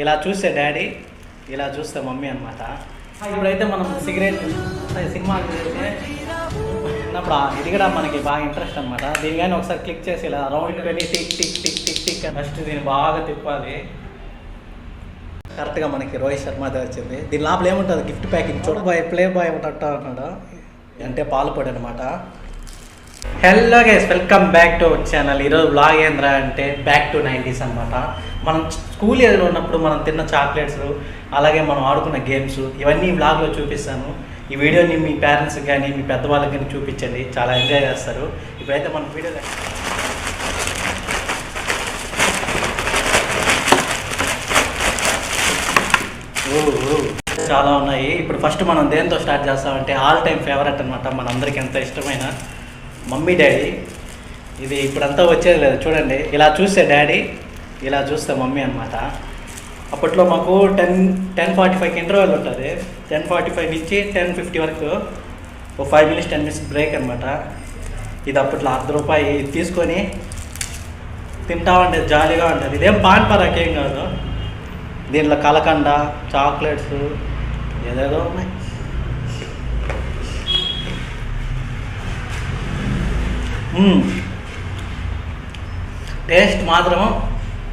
ఇలా చూస్తే డాడీ, ఇలా చూస్తే మమ్మీ అనమాట. ఇప్పుడైతే మనం సిగరెట్ సినిమాకి చేస్తే ఉన్నప్పుడు ఇది కూడా మనకి బాగా ఇంట్రెస్ట్ అనమాట. దీని కానీ ఒకసారి క్లిక్ చేసి ఇలా రౌండ్ కానీ tick tick tick tick tick first దీన్ని బాగా తిప్పాలి. కరెక్ట్గా మనకి రోహిత్ శర్మ వచ్చింది. దీని లోపల ఏముంటుంది, గిఫ్ట్ ప్యాకింగ్ చూడ బాయ్ ప్లే బాయ్ ఉంట అన్నాడు, అంటే పాలు పొడి అనమాట. Hello guys, welcome back to our channel. ఈరోజు బ్లాగ్ ఏంద్రా అంటే బ్యాక్ టు 90s అనమాట. మనం స్కూల్ ఏజ్లో ఉన్నప్పుడు మనం తిన్న చాక్లెట్స్, అలాగే మనం ఆడుకున్న గేమ్స్, ఇవన్నీ ఈ బ్లాగ్లో చూపిస్తాను. ఈ వీడియోని మీ పేరెంట్స్కి కానీ మీ పెద్దవాళ్ళకి కానీ చూపించండి, చాలా ఎంజాయ్ చేస్తారు. ఇప్పుడైతే మన వీడియో చాలా ఉన్నాయి. ఇప్పుడు ఫస్ట్ మనం దేంతో స్టార్ట్ చేస్తామంటే ఆల్ టైమ్ ఫేవరెట్ అనమాట, మనందరికీ ఎంత ఇష్టమైన మమ్మీ డాడీ. ఇది ఇప్పుడంతా వచ్చేది లేదు చూడండి. ఇలా చూస్తే డాడీ, ఇలా చూస్తే మమ్మీ అనమాట. అప్పట్లో మాకు 10:45కి ఇంటర్వెల్ ఉంటుంది. 10:45 నుంచి 10:50 వరకు ఒక 5 minutes 10 minutes బ్రేక్ అనమాట. ఇది అప్పట్లో ₹1 తీసుకొని తింటా ఉండేది, జాలీగా ఉంటుంది. ఇదేం పాన్ పరాక్ ఏం కాదు, దీంట్లో కలకండ, చాక్లెట్స్ ఏదేదో ఉన్నాయి. టేస్ట్ మాత్రం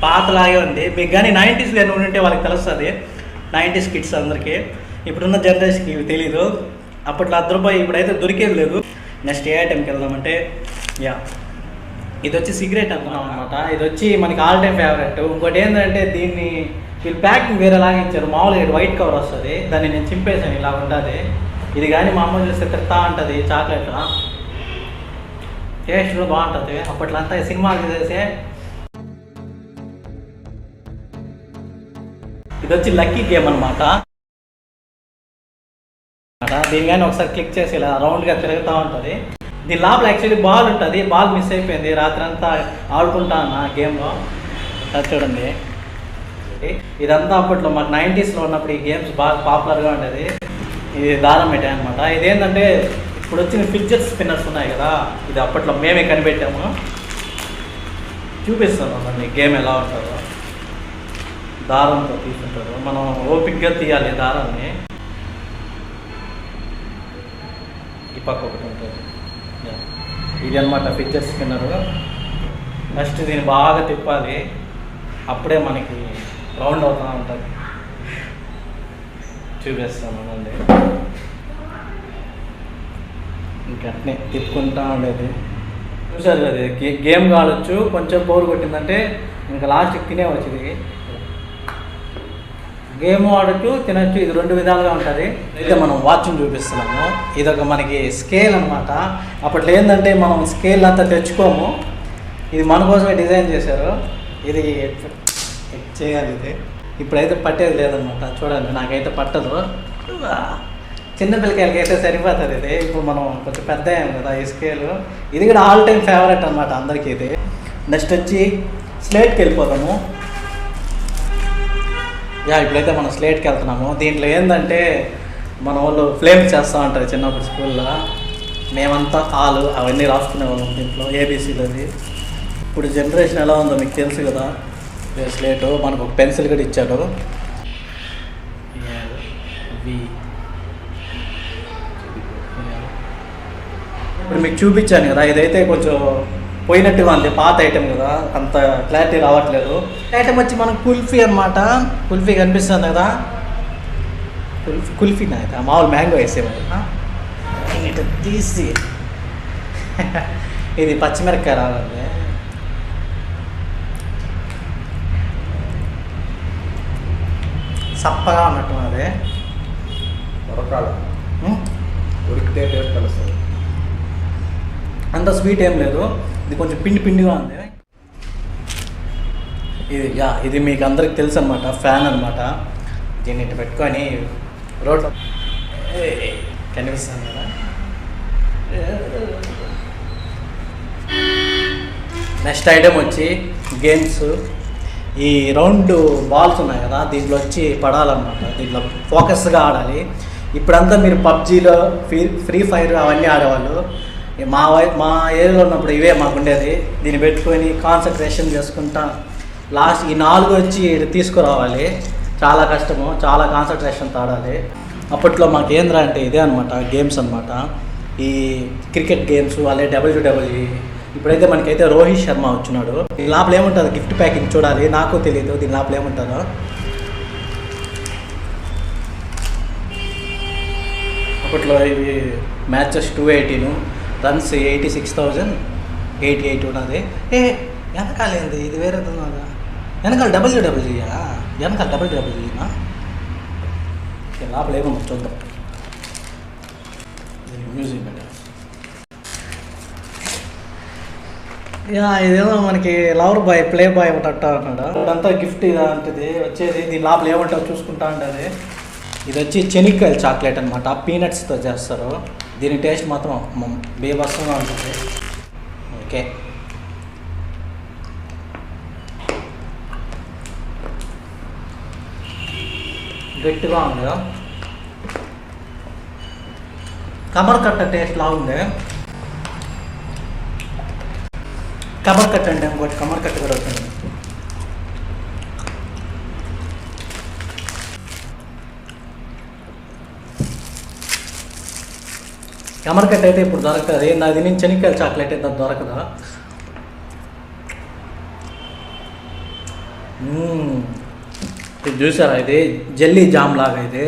పాతలాగే ఉంది. మీకు కానీ 90s కానీ ఉంటే వాళ్ళకి తెలుస్తుంది, 90s కిడ్స్ అందరికీ. ఇప్పుడున్న జనరేషన్కి ఇవి తెలీదు. అప్పట్లో ₹1, ఇప్పుడైతే దొరికేది లేదు. నెక్స్ట్ ఏ ఐటెంకి వెళ్దామంటే ఇది వచ్చి సిగరెట్ అనుకున్నాం అనమాట. ఇది వచ్చి మనకి ఆల్ టైమ్ ఫేవరెట్. ఇంకోటి ఏంటంటే దీన్ని వీళ్ళు ప్యాకింగ్ వేరేలాగా ఇచ్చారు. మామూలుగా వైట్ కవర్ వస్తుంది, దాన్ని నేను చింపేసాను, ఇలా ఉంటుంది. ఇది కానీ మా అమ్మ చూస్తే తిడతా ఉంటుంది. చాక్లెట్ టేస్ట్ కూడా బాగుంటుంది. అప్పట్లో అంతా సినిమాలు చేసే. ఇది వచ్చి లక్కీ గేమ్ అనమాట. దీని కానీ ఒకసారి క్లిక్ చేసి ఇలా రౌండ్గా తిరుగుతూ ఉంటుంది. దీని లోపల యాక్చువల్లీ బాల్ ఉంటుంది. బాల్ మిస్ అయిపోయింది, రాత్రి అంతా ఆడుకుంటా అన్న గేమ్లో. చూడండి, ఇదంతా అప్పట్లో మాకు 90sలో ఉన్నప్పుడు ఈ గేమ్స్ బాగా పాపులర్గా ఉండేది. ఇది దారం పెట్టాయి అనమాట. ఇదేంటంటే ఇప్పుడు వచ్చిన ఫిడ్జెట్ స్పిన్నర్స్ ఉన్నాయి కదా, ఇది అప్పట్లో మేమే కనిపెట్టాము. చూపిస్తాను మళ్ళీ గేమ్ ఎలా ఉంటుందో. దారంతో తీసుకుంటారు, మనం ఓపిక్గా తీయాలి దారాన్ని. ఈ పక్క ఒకటి ఉంటుంది, ఇది అనమాట ఫిడ్జెట్ స్పిన్నర్. నెక్స్ట్ దీన్ని బాగా తిప్పాలి, అప్పుడే మనకి రౌండ్ అవుతూ ఉంటుంది. చూపిస్తాను అండి. ఇంకట్నే తిప్పుకుంటా ఉండేది. చూసారు కదా, గేమ్ కావచ్చు. కొంచెం బోర్ కొట్టిందంటే ఇంకా లాస్ట్కి తినే వచ్చింది. గేమ్ ఆడచ్చు, తినచ్చు. ఇది 2 విధాలుగా ఉంటుంది. అయితే మనం వాచ్ని చూపిస్తున్నాము. ఇదొక మనకి స్కేల్ అనమాట. అప్పట్లో ఏంటంటే మనం స్కేల్ అంతా తెచ్చుకోము, ఇది మన కోసమే డిజైన్ చేశారు. ఇది చేయాలి. ఇది ఇప్పుడైతే పట్టేది లేదనమాట. చూడండి, నాకైతే పట్టదు. చిన్నపిల్లకాయలకి అయితే సరిపోతుంది ఇది. ఇప్పుడు మనం కొంచెం పెద్ద అయ్యాం కదా, ఈ స్కేల్. ఇది కూడా ఆల్ టైమ్ ఫేవరెట్ అనమాట అందరికీ ఇది. నెక్స్ట్ వచ్చి స్లేట్కి వెళ్ళిపోతాము. ఇప్పుడైతే మనం స్లేట్కి వెళ్తున్నాము. దీంట్లో ఏంటంటే మన వాళ్ళు ఫ్లేమ్స్ చేస్తూ ఉంటారు చిన్నప్పుడు స్కూల్లో. మేమంతా ఆలు అవన్నీ రాసుకునే వాళ్ళం దీంట్లో, ఏబీసీలది. ఇప్పుడు జనరేషన్ ఎలా ఉందో మీకు తెలుసు కదా. స్లేటు మనకు ఒక పెన్సిల్ కూడా ఇచ్చాడు. ఇప్పుడు మీకు చూపించాను కదా, ఇదైతే కొంచెం పోయినట్టుగా ఉంది, పాత ఐటెం కదా, అంత క్లారిటీ రావట్లేదు. ఐటెం వచ్చి మనకు కుల్ఫీ అనమాట. కుల్ఫీ కనిపిస్తుంది కదా, కుల్ఫీనా అయితే మామూలు మ్యాంగో వేసేవాళ్ళు. తీసి ఇది పచ్చిమిరపకాయ రావాలి, సప్పగా ఉన్నట్టు అదే ఉడికితే టేస్ట్ తెలుస్తుంది. అంత స్వీట్ ఏం లేదు, ఇది కొంచెం పిండి పిండిగా ఉంది. ఇది మీకు అందరికి తెలుసు అనమాట, ఫ్యాన్ అనమాట. దీన్ని ఇటు పెట్టుకొని రోడ్లో కనిపిస్తాను కదా. నెక్స్ట్ ఐటెం వచ్చి గేమ్స్. ఈ రౌండ్ బాల్స్ ఉన్నాయి కదా, దీంట్లో వచ్చి పడాలన్నమాట. దీంట్లో ఫోకస్గా ఆడాలి. ఇప్పుడంతా మీరు పబ్జీలో ఫ్రీ ఫైర్ అవన్నీ ఆడేవాళ్ళు. మా ఏరియాలో ఉన్నప్పుడు ఇవే మాకు ఉండేది. దీన్ని పెట్టుకొని కాన్సన్ట్రేషన్ చేసుకుంటా లాస్ట్ ఈ 4 వచ్చి తీసుకురావాలి. చాలా కష్టము, చాలా కాన్సన్ట్రేషన్ తాడాలి. అప్పట్లో మాకు ఏంద్రా అంటే ఇదే అనమాట గేమ్స్ అనమాట. ఈ క్రికెట్ గేమ్స్ అలాగే WWE. ఇప్పుడైతే మనకైతే రోహిత్ శర్మ వచ్చినాడు. దీని లోపల ఏముంటుందో గిఫ్ట్ ప్యాకింగ్ చూడాలి, నాకు తెలియదు దీని లోపల ఏముంటుందో. అప్పట్లో ఇవి మ్యాచెస్ 218, రన్స్ 86,088 ఉన్నది. వెనకాలేంది ఇది వేరే ఉన్నదా? వెనకాల WWE, వెనకాల WWE లోపల ఏమో చూద్దాం. మ్యూజిక్ ఇదేమో మనకి లవర్ బాయ్ ప్లే బాయ్ ఒకటి అన్నాడు. ఇదంతా గిఫ్ట్ ఇదంటది వచ్చేది. దీని లోపల ఏమంటావు చూసుకుంటా ఉంటుంది. ఇది వచ్చి చెనిక్కాయల చాక్లెట్ అనమాట, పీనట్స్తో చేస్తారు. దీని టేస్ట్ మాత్రం బేబస్సంగా ఉంటుంది. ఓకే, గట్టిగా ఉంది. కమర్ కట్ట టేస్ట్ లా ఉంది. కమర్ కట్ట అంటే ఇంకోటి కమర్ కట్ట కూడా వచ్చింది. కమర్ కట్ట అయితే ఇప్పుడు దొరకదు. నాది నేను చెనిక్కాయల చాక్లెట్ అయితే దొరకదా? ఇది చూసారా, ఇది జెల్లీ జామ్ లాగా. ఇది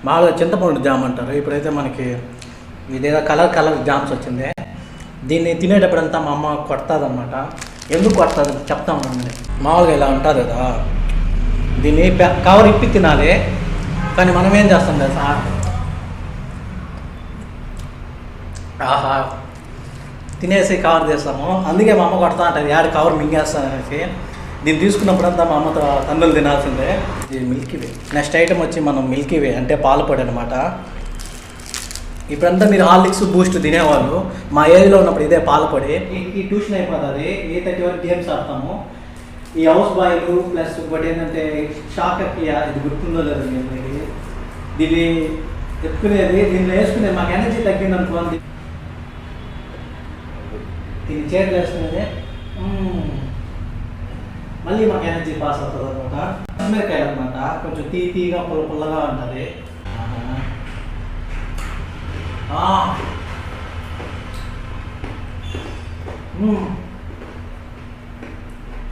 మామూలుగా చింతపండు జామ్ అంటారు. ఇప్పుడైతే మనకి ఇదేదో కలర్ జామ్స్ వచ్చింది. దీన్ని తినేటప్పుడంతా మా అమ్మ కొడుతుంది అనమాట. ఎందుకు కొడుతుంది చెప్తా ఉన్నాను. మామూలుగా ఇలా ఉంటుంది కదా, దీన్ని కవర్ ఇప్పి తినాలి. కానీ మనం ఏం చేస్తాం తెలుసా, ఆహా తినేసి కవర్ చేస్తాము. అందుకే మా అమ్మ కొడతా ఉంటుంది, యాడ్ కవర్ మింగేస్తాను అనేసి. దీన్ని తీసుకున్నప్పుడంతా మా అమ్మతో తన్నులు తినాల్సిందే. ఇది మిల్కీ వే. నెక్స్ట్ ఐటమ్ వచ్చి మనం మిల్కీ వే అంటే పాల పొడి అనమాట. ఇప్పుడంతా మీరు హార్లిక్స్ బూస్ట్ తినేవాళ్ళు. మా ఏజ్లో ఉన్నప్పుడు ఇదే పాల పొడి. ఈ ట్యూషన్ అయిపోతుంది. 8:30 వరకు గేమ్స్ ఆడతాము. ఈ హౌస్ బాయ్లు ప్లస్ ఇంకోటి ఏంటంటే షాక్ అక్కియా, ఇది గుర్తుందో లేదు మీరు. దీన్ని ఎత్తుకునేది, దీన్ని వేసుకునేది మాకు ఎనర్జీ తగ్గింది అనుకోండి. దీన్ని చేతులు వేసుకునేది మళ్ళీ మాకు ఎనర్జీ పాస్ అవుతుంది అనమాట. పచ్చిమిరకాయలు అనమాట, కొంచెం తీగా పుల్లగా ఉంటుంది.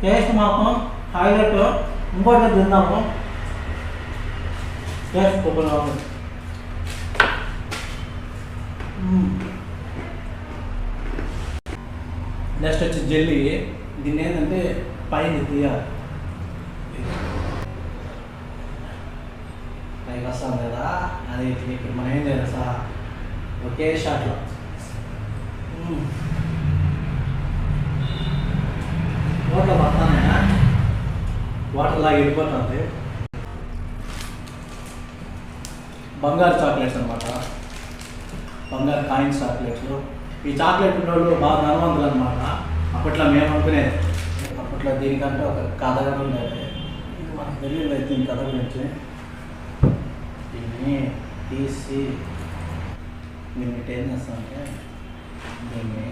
టేస్ట్ మాత్రం హైలైట్. ఇంకోటి తిన్నాము, టేస్ట్ సూపర్గా ఉంది. నెక్స్ట్ వచ్చి జెల్లీ. దీన్ని ఏంటంటే పైన తీయాలి, పైకి వస్తాం కదా. అది ఇప్పుడు మనం ఏం చేయాలి సార్, ఒకే షాట్లో నోట్లో పడతానే వాటర్ లాగా వెళ్ళిపోతుంది. బంగారు చాక్లెట్స్ అనమాట, బంగారు కాయిన్స్ చాక్లెట్స్. ఈ చాక్లెట్ ఉన్నోళ్ళు బాగా ధనవంతులు అనమాట. అప్పట్లో మేము అనుకునేది, అప్పట్లో దీనికంటే ఒక కథగా ఉండేది. మనకు తెలియదు అయితే ఈ కథ గురించి. దీన్ని తీసి దీన్ని ఏం చేస్తామంటే దీన్ని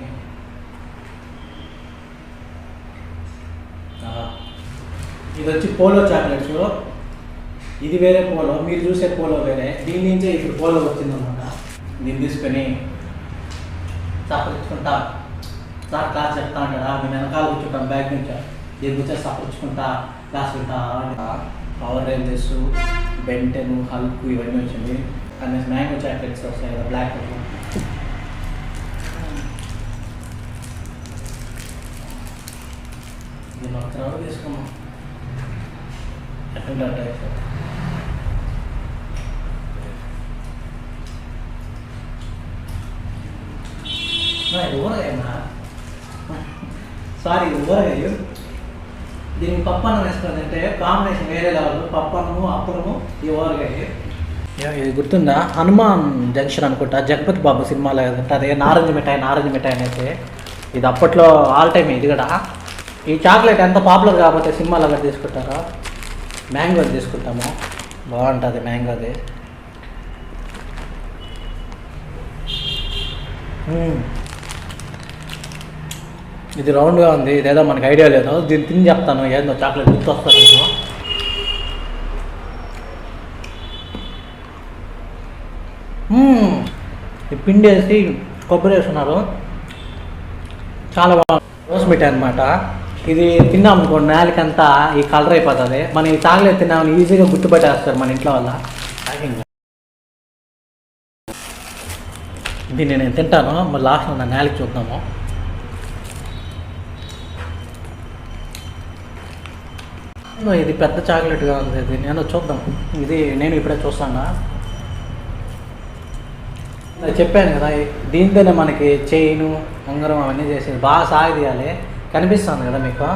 ఇది వచ్చి పోలో చాక్లెట్స్. ఇది వేరే పోలో, మీరు చూసే పోలో వేరే. దీని నుంచే ఇప్పుడు పోలో వచ్చిందన్నమాట. దీన్ని తీసుకొని సపరించుకుంటా సార్ క్లాస్ చెప్తా ఉంటాడా, మేము వెనకాల కూర్చుంటాం బ్యాగ్ నుంచి. దీని గురించి సపరించుకుంటా క్లాస్ వింటా. పవర్ రేంజర్స్, బెంటెన్, హల్క్ ఇవన్నీ వచ్చింది. కానీ మ్యాంగో చాక్లెట్స్ వస్తాయి కదా బ్లాక్ కలర్. దీన్ని ఒక రవ్వ తీసుకున్నాం. ఎట్లా టైప్ ఇది ఊరగాయనా? సారీ, ఇది ఊరగాయ. దీనికి పప్పన్నం వేసుకుందంటే కాంబినేషన్ వేరే లెవెల్. పప్పన్నము, అప్పలము, ఈ ఊరగాయ. ఇది గుర్తుందా, హనుమాన్ జంక్షన్ అనుకుంటా, జగపతి బాబు సినిమాలో ఉంటుంది నారింజ మిఠాయి అనేది. ఇది అప్పట్లో ఆల్ టైమ్. ఇది కూడా ఈ చాక్లెట్ ఎంత పాపులర్ కాకపోతే సినిమాలో కూడా తీసుకుంటారో. మ్యాంగోది తీసుకుంటాము, బాగుంటుంది మ్యాంగోది. ఇది రౌండ్గా ఉంది, ఇదేదో మనకి ఐడియా లేదు. దీన్ని తిని చెప్తాను ఏందో చాక్లెట్ గుర్తు వస్తుంది నేను. ఈ పిండి వేసి కొబ్బరి వేస్తున్నారు, చాలా బాగుంది. రోస్ మిఠాయి అనమాట. ఇది తిన్నాం అనుకోండి నేలకంతా ఈ కలర్ అయిపోతుంది. మనం ఈ చాక్లెట్ తిన్నామని ఈజీగా గుర్తుపట్టేస్తారు మన ఇంట్లో వల్ల. దీన్ని నేను తింటాను, మరి లాస్ట్లో నా నేలకి చూద్దాము. ఇది పెద్ద చాక్లెట్గా ఉంది, ఇది నేను చూద్దాం. ఇది నేను ఇప్పుడే చూస్తాను. చెప్పాను కదా, దీంతోనే మనకి చైను ఉంగరం అవన్నీ చేసేది బాగా సాగదీయాలి. కనిపిస్తుంది కదా మీకు,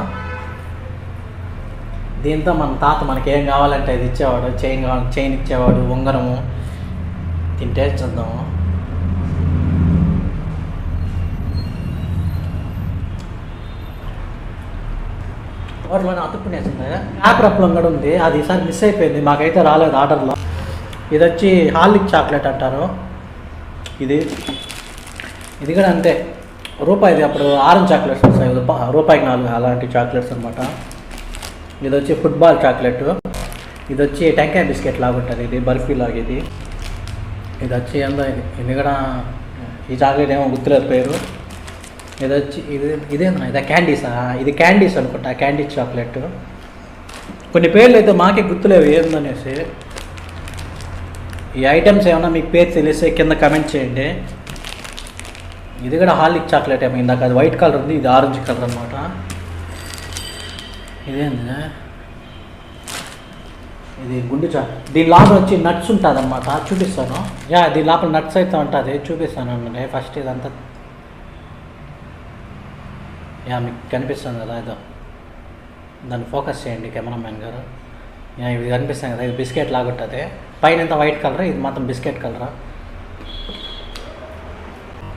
దీంతో మన తాత మనకి ఏం కావాలంటే అది ఇచ్చేవాడు. చైన్ కావాలి చైన్ ఇచ్చేవాడు, ఉంగరము. తింటే చూద్దాము. వాటిలోనే అతుక్కునేసింది. పేపర్ అప్పలం కూడా ఉంది, అది ఈసారి మిస్ అయిపోయింది, మాకైతే రాలేదు ఆర్డర్లో. ఇది వచ్చి హార్లిక్ చాక్లెట్ అంటారు. ఇది కూడా అంతే, రూపాయిది. అప్పుడు ఆరెంజ్ చాక్లెట్స్ వస్తాయి, రూపాయికి 4 అలాంటి చాక్లెట్స్ అనమాట. ఇది వచ్చి ఫుట్బాల్ చాక్లెట్. ఇది వచ్చి టెంకాయ బిస్కెట్ లాగా ఉంటుంది, ఇది బర్ఫీ లాగా. ఇది వచ్చి ఏందో ఇది కూడా, ఈ చాక్లెట్ ఏమో గుర్తులేదు పేరు. ఇది వచ్చి ఇదేందా, ఇదే క్యాండీసా? ఇది క్యాండీస్ అనుకుంటా, క్యాండీస్ చాక్లెట్. కొన్ని పేర్లు అయితే మాకే గుర్తులేవు ఏందనేసి. ఈ ఐటమ్స్ ఏమన్నా మీకు పేరు తెలిస్తే కింద కమెంట్ చేయండి. ఇది కూడా హార్లిక్ చాక్లెట్ ఏమో, ఇందాక అది వైట్ కలర్ ఉంది, ఇది ఆరెంజ్ కలర్ అనమాట. ఇదేంది, ఇది గుండు చాక్లెట్. దీని లోపల వచ్చి నట్స్ ఉంటుంది అనమాట, చూపిస్తాను. దీని లోపల నట్స్ అయితే ఉంటుంది, చూపిస్తాను అన్నమాట. ఫస్ట్ ఇదంతా మీకు కనిపిస్తుంది కదా, ఇదో దాన్ని ఫోకస్ చేయండి కెమెరామ్యాన్ గారు. ఇది కనిపిస్తుంది కదా, ఇది బిస్కెట్ లాగా ఉంటుంది. పైన ఎంత వైట్ కలర్, ఇది మాత్రం బిస్కెట్ కలరా.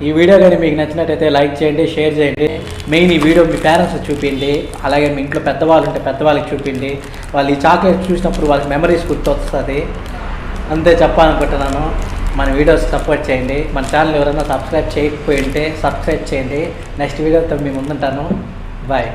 ఈ వీడియో కానీ మీకు నచ్చినట్టయితే లైక్ చేయండి, షేర్ చేయండి. మెయిన్ ఈ వీడియో మీ పేరెంట్స్ చూపించండి, అలాగే మీ ఇంట్లో పెద్దవాళ్ళు ఉంటే పెద్దవాళ్ళకి చూపించండి. వాళ్ళు ఈ చాక్లెట్ చూసినప్పుడు వాళ్ళకి మెమరీస్ గుర్తొస్తుంది. అంతే చెప్పాలనుకుంటున్నాను. మన వీడియోస్ సపోర్ట్ చేయండి. మన ఛానల్ ఎవరైనా సబ్స్క్రైబ్ చేయకపోయి ఉంటే సబ్స్క్రైబ్ చేయండి. నెక్స్ట్ వీడియోతో మీ ముందుంటాను. బాయ్.